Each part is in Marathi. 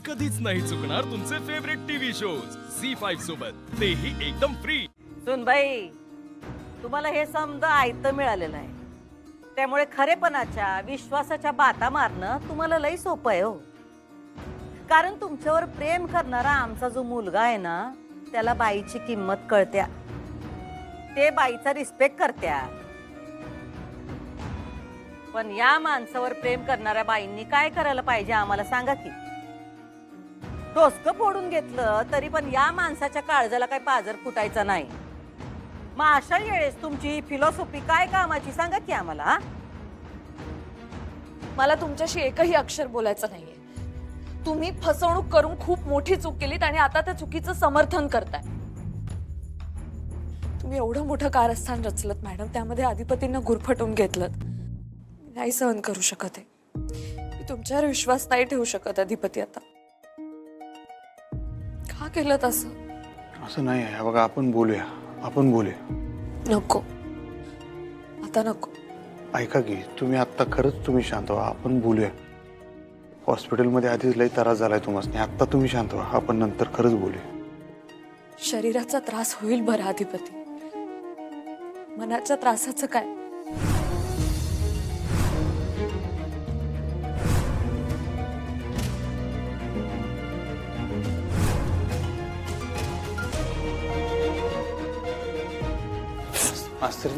कधीच नाही चुकणार तुमचे फेवरेट टीव्ही शोज झी5 सोबत, तेही एकदम फ्री। सुनबाई, तुम्हाला हे समजा आयतं मिळालेलं आहे, त्यामुळे खरेपणाच्या विश्वासाच्या बाता मारणं तुम्हाला लई सोपं आहे हो। कारण तुमच्यावर प्रेम करणारा आमचा जो मुलगा आहे ना, त्याला बाईची किंमत कळत्या, ते बाईचा रिस्पेक्ट करत्या। पण या माणसावर प्रेम करणाऱ्या बाईंनी काय करायला पाहिजे आम्हाला सांगा की? डोसकं फोडून घेतलं तरी पण या माणसाच्या काळजाला काय पाजर फुटायचा नाही। मग अशा वेळेस तुमची फिलॉसॉफी काय कामाची सांगा की आम्हाला हा? मला तुमच्याशी एकही अक्षर बोलायचं नाहीये। तुम्ही फसवणूक करून खूप मोठी चूक केलीत आणि आता त्या चुकीचं समर्थन करताय। तुम्ही एवढं मोठं कारस्थान रचलत मॅडम, त्यामध्ये अधिपतींना गुरफटून घेतलं। नाही सहन करू शकत आहे, मी तुमच्यावर विश्वास नाही ठेवू शकत अधिपती। आता का केलं तसं? असं नाही आहे बघा, आपण बोलूया। नको, आता नको। ऐका की, तुम्ही आत्ता खरंच तुम्ही शांत व्हा, आपण बोलूया। हॉस्पिटलमध्ये आधीच लई त्रास झालाय तुम्हाला, आत्ता तुम्ही शांत व्हा, आपण नंतर खरंच बोलूया। शरीराचा त्रास होईल बरं अधिपती, मनाच्या त्रासाचं काय? मास्तर,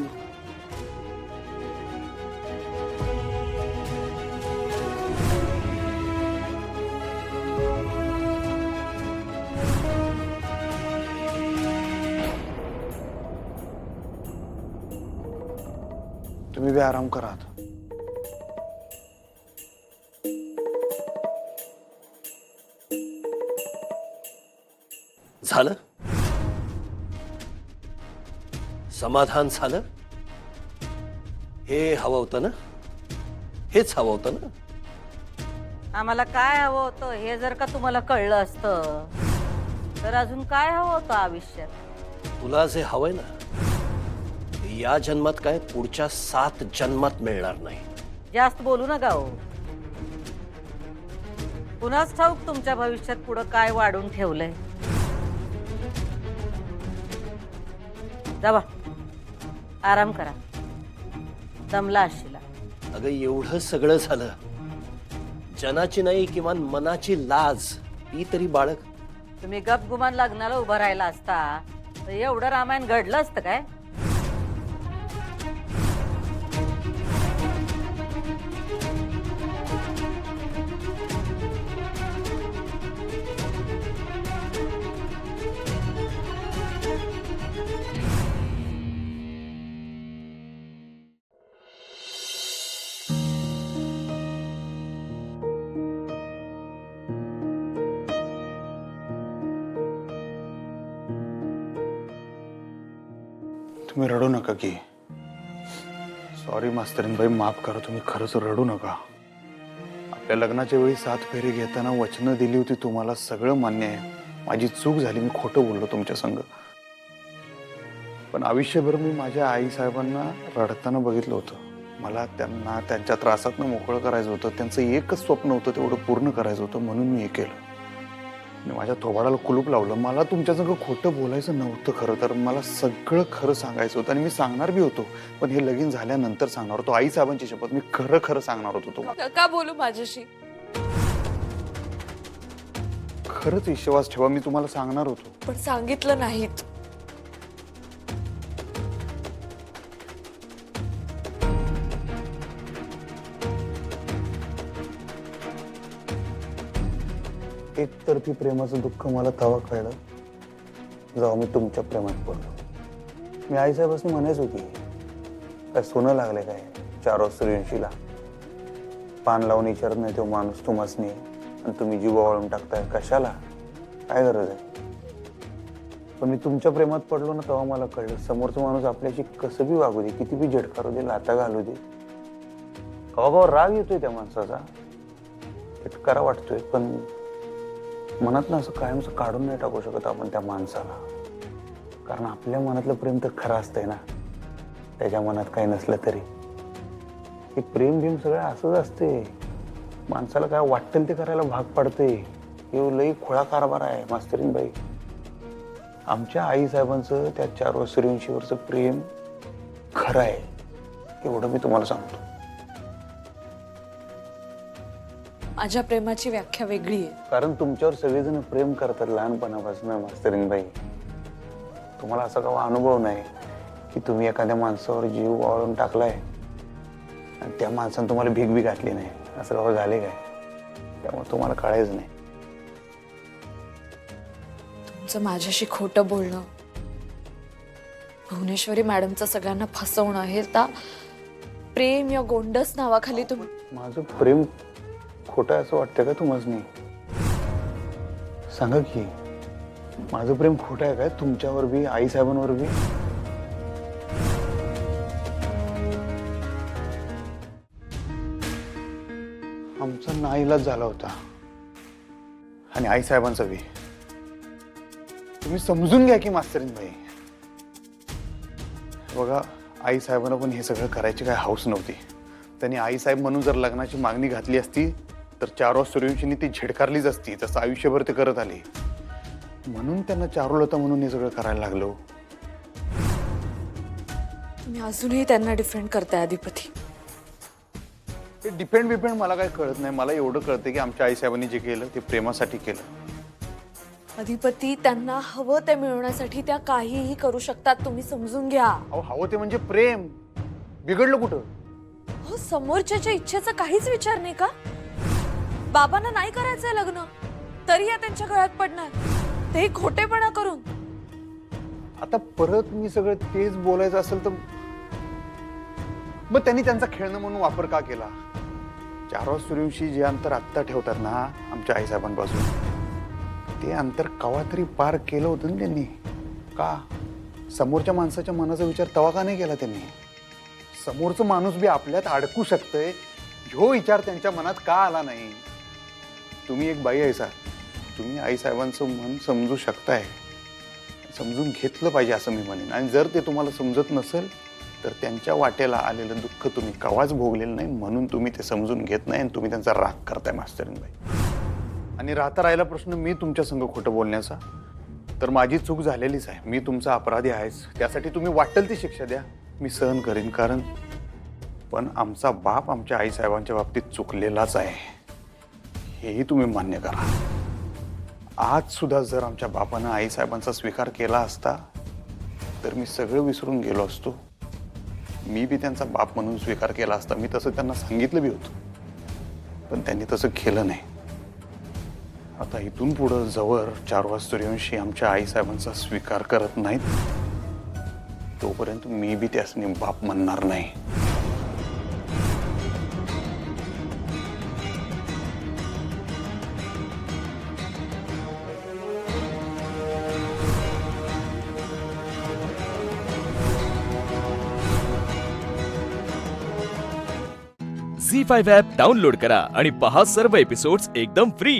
तुम्ही बी आराम करा आता। झालं? समाधान झालं? हे हवं होतं ना? हेच हवं होतं ना? आम्हाला काय हवं होतं हे जर का तुम्हाला कळलं असतं तर अजून काय हवं होतं आयुष्यात? तुला जे हवंय ना, ते या जन्मात काय पुढच्या 7 जन्मात मिळणार नाही। जास्त बोलू नका हो। पुन्हाच ठाऊक तुमच्या भविष्यात पुढं काय वाढून ठेवलंय। जावा, आराम करा, दमला असशीला। अगं एवढं सगळं झालं, जनाची नाही किमान मनाची लाज ती तरी बाळग। तुम्ही गपगुमान लग्नाला उभं राहिला असता तर एवढं रामायण घडलं असतं काय? तुम्ही रडू नका की। सॉरी मास्तरीनबाई, माफ करा, तुम्ही खरंच रडू नका। आपल्या लग्नाच्या वेळी 7 फेरे घेताना वचनं दिली होती तुम्हाला, सगळं मान्य आहे। माझी चूक झाली, मी खोटं बोललो तुमच्या संग। पण आयुष्यभर मी माझ्या आई साहेबांना रडताना बघितलं होतं। मला त्यांना त्यांच्या त्रासातनं मोकळं करायचं होतं, त्यांचं एकच स्वप्न होतं, तेवढं पूर्ण करायचं होतं, म्हणून मी हे केलं। मी माझ्या थोबाडाला कुलूप लावलं। मला तुमच्या संग खोटं बोलायचं नव्हतं, खरं तर मला सगळं खरं सांगायचं होतं आणि मी सांगणार बी होतो, पण हे लगीन झाल्यानंतर सांगणार होतो। आई साहेबांची शपथ, मी खरं खरं सांगणार होतो तुम्हाला। का बोलू माझ्याशी? खरंच विश्वास ठेवा, मी तुम्हाला सांगणार होतो। पण सांगितलं नाहीत। एकतर्फी प्रेमाचं दुःख मला तेव्हा कळलं जेव्हा मी तुमच्या प्रेमात पडलो। मी आईसाहेबांनी म्हणायचो की काय सोनं लागले काय 4 सूर्यवंशीला, पान लावून विचारत नाही तो माणूस तुम्हासनी, आणि तुम्ही जीव ओवाळून टाकताय, कशाला, काय गरज आहे? पण मी तुमच्या प्रेमात पडलो ना, तेव्हा मला कळलं समोरचा माणूस आपल्याशी कसं बी वागू दे, किती बी झटकारू दे, लाथा घालू दे, कवा राग येतोय त्या माणसाचा, इतकारा वाटतोय, पण मनात ना असं कायमचं काढून नाही टाकू शकत आपण त्या माणसाला। कारण आपल्या मनातलं प्रेम तर खरं असतंय ना, त्याच्या मनात काही नसलं तरी। हे प्रेम भीम सगळं असंच असते, माणसाला काय वाटेल ते करायला भाग पडते। हे लई खोळा कारभार आहे मास्तरीन बाई. आमच्या आई साहेबांचं त्या 4 सूर्यवंशीवरचं प्रेम खरं आहे, एवढं मी तुम्हाला सांगतो. माझ्या प्रेमाची व्याख्या वेगळी आहे. कारण तुमच्यावर सगळेजण प्रेम करतात लहानपणापासून मास्तरीन बाई. तुम्हाला असा कवा अनुभव नाही की तुम्ही एखाद्या माणसावर जीव वाळून टाकलाय आणि त्या माणसाने तुम्हाला भीक बी घातली नाही, असं कवा झाले काय? त्यामुळे तुम्हाला कळायच नाही. तुमचं माझ्याशी खोटं बोलणं, भुवनेश्वरी मॅडमचं सगळ्यांना फसवणं, हे आता प्रेम या गोंडस नावाखाली तुम्ही. माझं प्रेम खोटं आहे असं वाटतं का तुम्हाला? सांगा की माझं प्रेम खोटं आहे काय तुमच्यावर बी, आई साहेबांवर बी? आमचा नाईलाज झाला होता आणि आई साहेबांचा बी. तुम्ही समजून घ्या की मास्तरीन बाई. बघा, आई साहेबांना पण हे सगळं करायची काय हौस नव्हती. त्यांनी आई साहेब म्हणून जर लग्नाची मागणी घातली असती तर 4 सूर्यवंशींनी ती झिडकारलीच असती, जसं आयुष्यभर ते करत आले. म्हणून त्यांना चारुलता म्हणून हे सगळं करायला लागलो. तुम्ही अजूनही त्यांना डिफेंड करताय अधिपती. ते डिपेंड मला काय कळत नाही. मला एवढं कळतं की आमच्या आई साहेबांनी जे केलं ते प्रेमासाठी केलं. अधिपती, त्यांना हवं ते मिळवण्यासाठी त्या काहीही करू शकतात, तुम्ही समजून घ्या. अहो, हवं ते म्हणजे प्रेम. बिघडलं कुठं? हो, समोरच्याच्या इच्छेचा काहीच विचार नाही का? बाबांना नाही करायचंय लग्न, तरी या त्यांच्या गळ्यात पडणार, ते खोटेपणा करून. आता परत मी सगळं तेच बोलायचं असेल तर मग त्यांनी त्यांचा खेळणं म्हणून वापर का केला? 4 सूर्यवंशी जे अंतर आत्ता ठेवतात ना आमच्या आई साहेबांपासून, ते अंतर कवा तरी पार केलं होतं ना त्यांनी. का? समोरच्या माणसाच्या मनाचा विचार तवा का नाही केला त्यांनी? समोरचं माणूस बी आपल्यात अडकू शकतंय ह्यो विचार त्यांच्या मनात का आला नाही? तुम्ही एक बाई आहे सा, तुम्ही आई साहेबांचं मन समजू शकताय, समजून घेतलं पाहिजे असं मी म्हणेन. आणि जर ते तुम्हाला समजत नसेल तर त्यांच्या वाटेला आलेलं दुःख तुम्ही कवाच भोगलेलं नाही, म्हणून तुम्ही ते समजून घेत नाही आणि तुम्ही त्यांचा राग करताय मास्तरीनबाई. आणि राहता राहिला प्रश्न मी तुमच्या संग खोटं बोलण्याचा, तर माझी चूक झालेलीच आहे. मी तुमचा अपराधी आहेच. त्यासाठी तुम्ही वाटेल ती शिक्षा द्या, मी सहन करीन. कारण पण आमचा बाप आमच्या आई साहेबांच्या बाबतीत चुकलेलाच आहे, हेही तुम्ही मान्य करा. आज सुद्धा जर आमच्या बापानं आई साहेबांचा स्वीकार केला असता तर मी सगळं विसरून गेलो असतो. मी बी त्यांचा बाप म्हणून स्वीकार केला असता. मी तसं त्यांना सांगितलं बी होतं, पण त्यांनी तसं केलं नाही. आता इथून पुढं जवळ 4 सूर्यवंशी आमच्या आई साहेबांचा स्वीकार करत नाहीत तोपर्यंत मी बी त्यासनी बाप म्हणणार नाही. झी5 ॲप डाउनलोड करा आणि पहा सर्व एपिसोड्स एकदम फ्री.